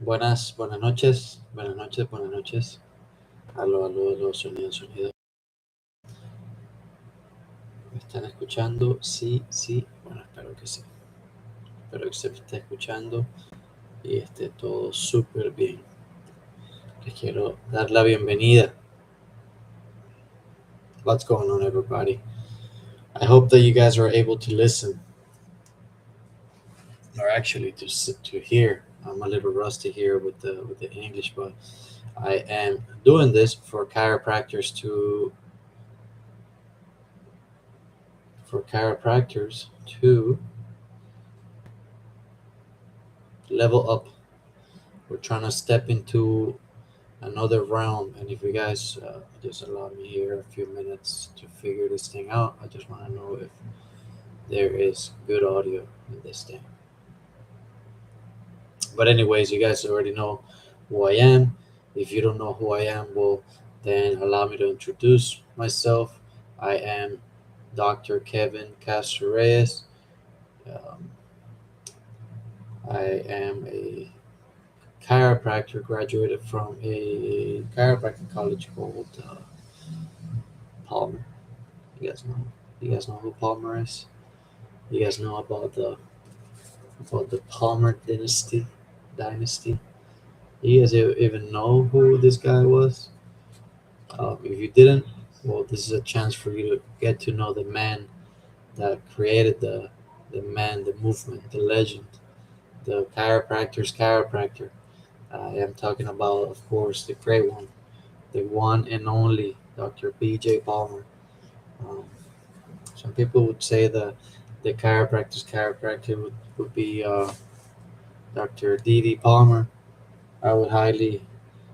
Buenas noches, buenas noches, buenas noches. Aló, aló, aló, sonido, sonido. ¿Me están escuchando? Sí, sí. Bueno, espero que sí. Espero que se me esté escuchando y esté todo súper bien. Les quiero dar la bienvenida. What's going on, everybody? I hope that you guys are able to listen, or actually to hear. I'm a little rusty here with the English, but I am doing this for chiropractors to level up. We're trying to step into another realm, and if you guys just allow me here a few minutes to figure this thing out, I just want to know if there is good audio in this thing. But anyways, you guys already know who I am. If you don't know who I am, well, then allow me to introduce myself. I am Dr. Kevin Castro Reyes. Um, I am a chiropractor, graduated from a chiropractic college called Palmer. You guys know. You guys know who Palmer is. You guys know about the Palmer dynasty. You guys even know who this guy was? If you didn't, well, this is a chance for you to get to know the man that created the movement, the legend, the chiropractor's chiropractor. I am talking about, of course, the great one, the one and only Dr. B.J. Palmer. Um, some people would say the chiropractor's chiropractor would be Dr. D.D. Palmer. I would highly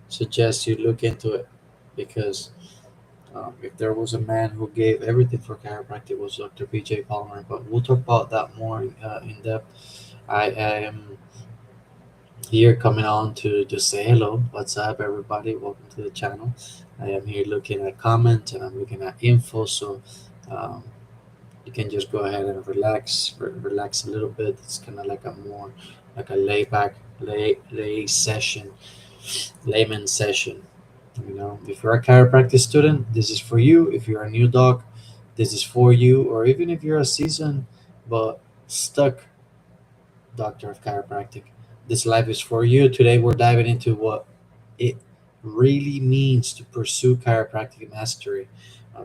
suggest you look into it because if there was a man who gave everything for chiropractic, it was Dr. B.J. Palmer. But we'll talk about that more in depth. I am here coming on to just say hello. What's up, everybody? Welcome to the channel. I am here looking at comments and I'm looking at info, so um, you can just go ahead and relax a little bit. It's kind of like a more like a lay session, layman session. If you're a chiropractic student, this is for you. If you're a new doc, this is for you. Or even if you're a seasoned but stuck doctor of chiropractic, this life is for you. Today, we're diving into what it really means to pursue chiropractic mastery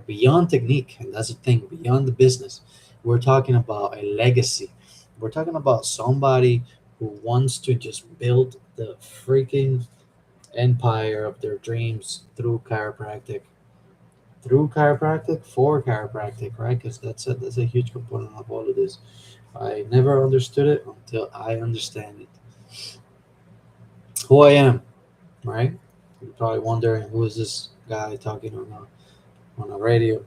beyond technique. And that's the thing, beyond the business. We're talking about a legacy. We're talking about somebody who wants to just build the freaking empire of their dreams through chiropractic for chiropractic, right? Because that's a huge component of all of this. I never understood it until I understand it. Who I am, right? You're probably wondering who is this guy talking on a radio,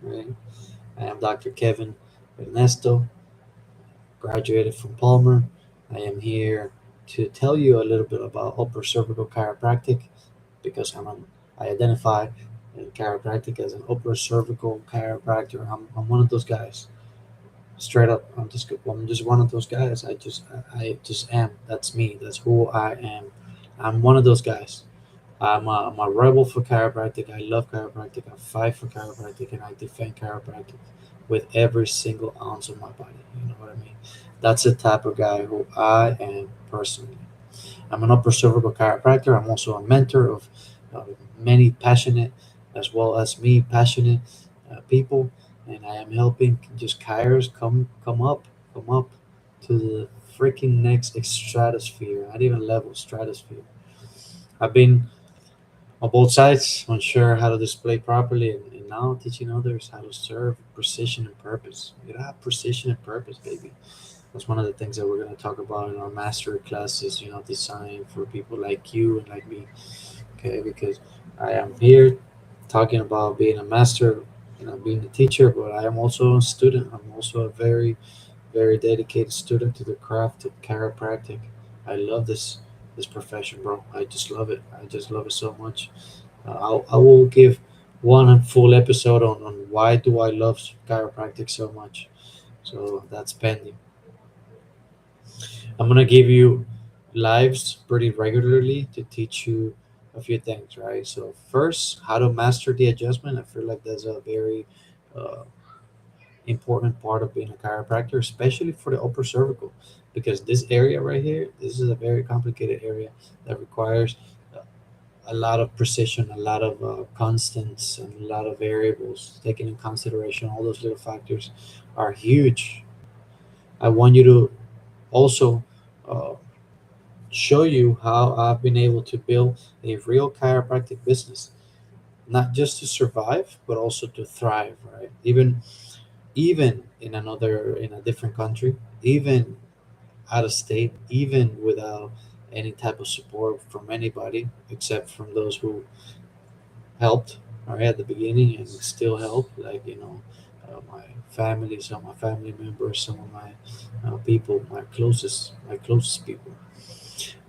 right? I am Dr. Kevin Ernesto, graduated from Palmer. I am here to tell you a little bit about upper cervical chiropractic because I identify in chiropractic as an upper cervical chiropractor. I'm one of those guys. Straight up, I'm just one of those guys. I just am. That's me. That's who I am. I'm one of those guys. I'm a rebel for chiropractic. I love chiropractic. I fight for chiropractic, and I defend chiropractic with every single ounce of my body. You know what I mean? That's the type of guy who I am personally. I'm an upper cervical chiropractor. I'm also a mentor of many passionate, as well as me, passionate people, and I am helping just chiros come up to the freaking next stratosphere, not even level, stratosphere. I've been on both sides, unsure how to display properly, and now teaching others how to serve precision and purpose. You gotta have precision and purpose, baby. That's one of the things that we're going to talk about in our mastery classes, design for people like you and like me. Okay, because I am here talking about being a master, being a teacher, but I am also a student. I'm also a very, very dedicated student to the craft of chiropractic. I love this profession, bro. I just love it. I just love it so much. I will give one full episode on why do I love chiropractic so much. So that's pending. I'm gonna give you lives pretty regularly to teach you a few things, right? So first, how to master the adjustment. I feel like that's a very uh, important part of being a chiropractor, especially for the upper cervical, because this area right here, this is a very complicated area that requires a lot of precision, a lot of constants, and a lot of variables taken in consideration. All those little factors are huge. I want you to also uh, show you how I've been able to build a real chiropractic business, not just to survive, but also to thrive, right? Even in a different country, even out of state, even without any type of support from anybody except from those who helped right at the beginning and still help, like my family, some of my family members, some of my people, my closest people.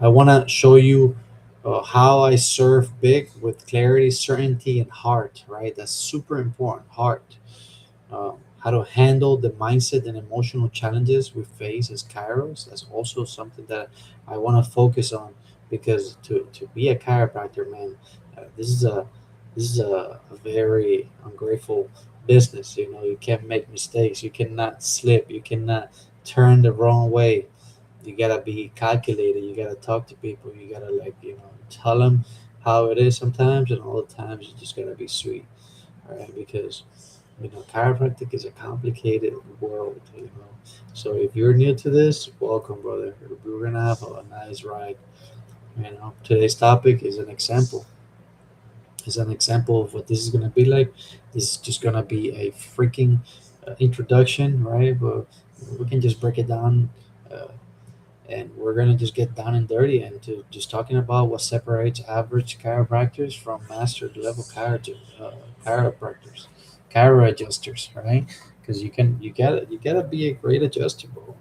I want to show you how I serve big with clarity, certainty, and heart, right? That's super important. Heart. How to handle the mindset and emotional challenges we face as chiros. That's also something that I want to focus on, because to be a chiropractor, man, this is a very ungrateful business. You can't make mistakes. You cannot slip. You cannot turn the wrong way. You gotta be calculated. You gotta talk to people. You gotta, like, tell them how it is sometimes, and all the times you just gotta be sweet, right? Because chiropractic is a complicated world. So if you're new to this, welcome, brother. We're gonna have a nice ride. Today's topic is an example. Is an example of what this is gonna be like. This is just gonna be a freaking introduction, right? But we can just break it down. Uh, and we're gonna just get down and dirty and to just talking about what separates average chiropractors from master level chiropractors, chiro adjusters, right? Because you gotta be a great adjuster, bro.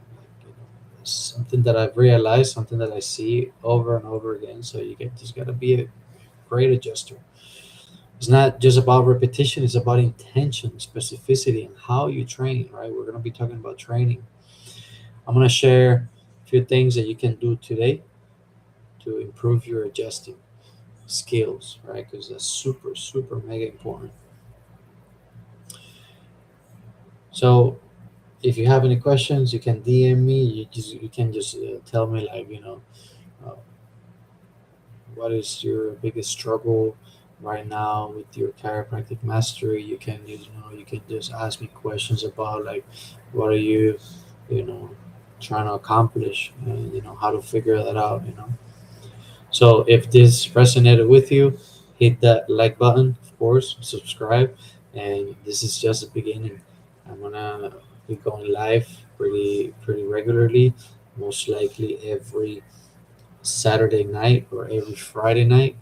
It's something that I've realized, something that I see over and over again. So just gotta be a great adjuster. It's not just about repetition; it's about intention, specificity, and how you train. Right? We're gonna be talking about training. I'm gonna share a few things that you can do today to improve your adjusting skills, right? Because that's super, super mega important. So if you have any questions, you can DM me. You can just tell me, like, uh, what is your biggest struggle right now with your chiropractic mastery. You can just ask me questions about, like, what are you know trying to accomplish, and how to figure that out. So if this resonated with you, hit that like button, of course, subscribe, and this is just the beginning. I'm gonna be going live pretty regularly, most likely every Saturday night or every Friday night,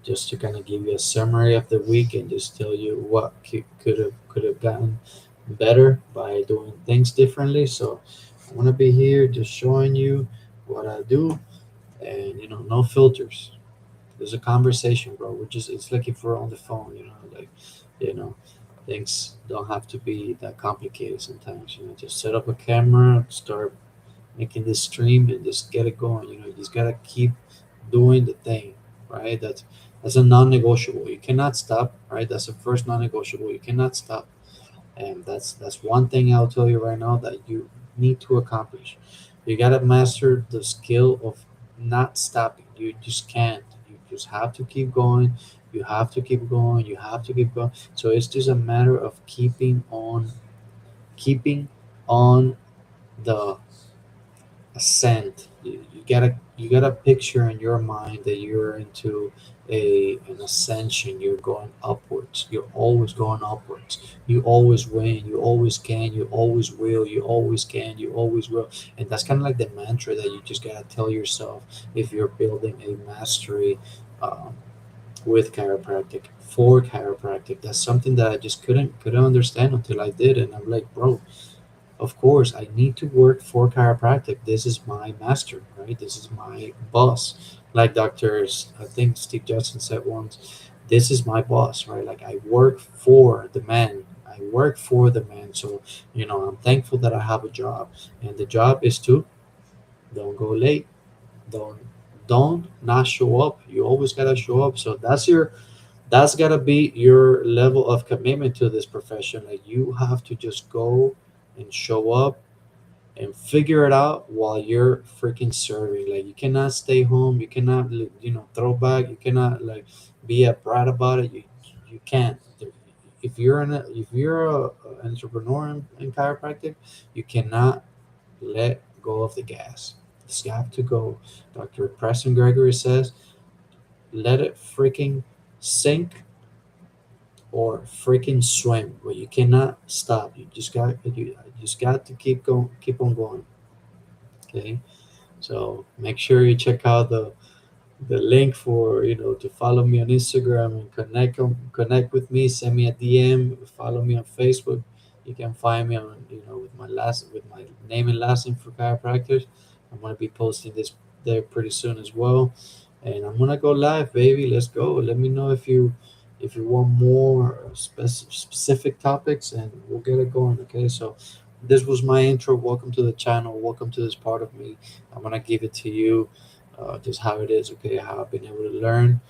just to kind of give you a summary of the week and just tell you what could have gotten better by doing things differently. So I want to be here just showing you what I do, and no filters. There's a conversation, bro. It's like if we're on the phone, like, you know things don't have to be that complicated sometimes. Just set up a camera, start making this stream, and just get it going. You just gotta keep doing the thing, right? That's a non-negotiable. You cannot stop, right? That's the first non-negotiable. You cannot stop. And that's one thing I'll tell you right now that you need to accomplish. You gotta master the skill of not stopping. You just can't. You just have to keep going. You have to keep going. You have to keep going. So it's just a matter of keeping on the ascent. You gotta picture in your mind that you're into an ascension. You're going upwards. You're always going upwards. You always win. You always can. You always will. You always can. You always will. And that's kind of like the mantra that you just gotta tell yourself if you're building a mastery um, with chiropractic, for chiropractic. That's something that I just couldn't understand until I did, and I'm like, bro, of course, I need to work for chiropractic. This is my master, right? This is my boss. Like doctors, I think Steve Judson said once, this is my boss, right? Like, I work for the man. I work for the man. So, I'm thankful that I have a job. And the job is to Don't go late. Don't don't not show up. You always gotta show up. So that's gotta be your level of commitment to this profession. Like you have to just go and show up and figure it out while you're freaking serving. Like you cannot stay home. You cannot throw back. You cannot like be a brat about it. You can't. If you're an entrepreneur in chiropractic, you cannot let go of the gas. It's got to go. Dr. Preston Gregory says, let it freaking sink or freaking swim, but you cannot stop. You just got to keep on going. Okay, so make sure you check out the link for to follow me on Instagram and connect with me. Send me a DM. Follow me on Facebook. You can find me on with my name and last name for chiropractors. I'm gonna be posting this there pretty soon as well, and I'm gonna go live, baby. Let's go. Let me know if you want more specific topics, and we'll get it going. Okay, so this was my intro. Welcome to the channel. Welcome to this part of me. I'm gonna give it to you just how it is. Okay, how I've been able to learn,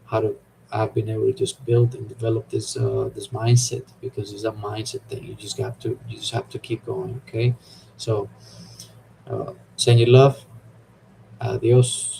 how to I've been able to just build and develop this mindset because it's a mindset thing. You just have to keep going. Okay, so send you love. Adios.